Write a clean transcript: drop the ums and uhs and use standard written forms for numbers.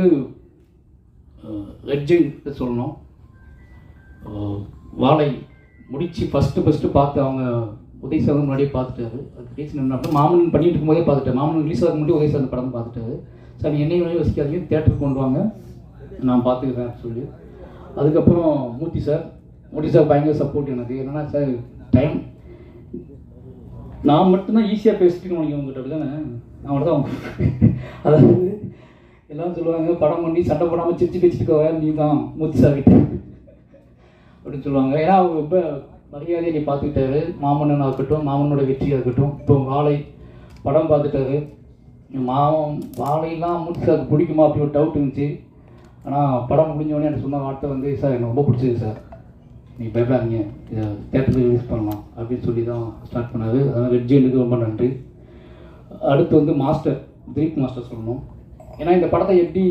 வந்து red giant சொல்லணும். வாழை முடித்து ஃபஸ்ட்டு பார்த்து அவங்க உதய் சார் முன்னாடியே பார்த்துட்டாரு. அது ரீசன் அப்போ மாமன் பண்ணிட்டு இருக்கும்போதே பார்த்துட்டாரு. மாமன் ரிலீஸ் ஆக முன்னாடி உதய் சார் அந்த படம் பார்த்துட்டாரு. சார் நீ என்னையும் யோசிக்காதீங்க, தேட்டருக்கு கொண்டு வாங்க, நான் பார்த்துக்கிறேன் சொல்லி. அதுக்கப்புறம் மூர்த்தி சார் பயங்கர சப்போர்ட் எனக்கு. என்னன்னா சார் டைம் நான் மட்டும்தான் ஈஸியாக பேசிட்டு உங்ககிட்ட அப்படி தானே நான் மட்டும் தான். அதாவது எல்லாம் சொல்லுவாங்க, படம் பண்ணி சண்டை போடாமல் சிரிச்சு பேசிட்டு நீ தான் மூர்த்தி சார் கிட்ட அப்படின்னு சொல்லுவாங்க. ஏன்னா அவங்க ரொம்ப மரியாதையை நீ பார்த்துக்கிட்டாரு. மாமன்னனாக இருக்கட்டும், மாமனோட வெற்றியாக இருக்கட்டும். இப்போ வாழை படம் பார்த்துட்டாரு. வாழையெல்லாம் மூர்த்தி சாருக்கு பிடிக்குமா அப்படி ஒரு டவுட் இருந்துச்சு. ஆனால் படம் முடிஞ்சவொடனே எனக்கு சொன்ன வார்த்தை வந்து, சார் எனக்கு ரொம்ப பிடிச்சது சார், நீ பயப்படாதீங்க, இதை தேட்டருக்கு ரிலீஸ் பண்ணலாம் அப்படின்னு சொல்லி தான் ஸ்டார்ட் பண்ணார். அதனால் ரெட் ஜெயின்ட்டுக்கு ரொம்ப நன்றி. அடுத்து வந்து திலீப் மாஸ்டர் சொல்லணும். ஏன்னா இந்த படத்தை எப்படி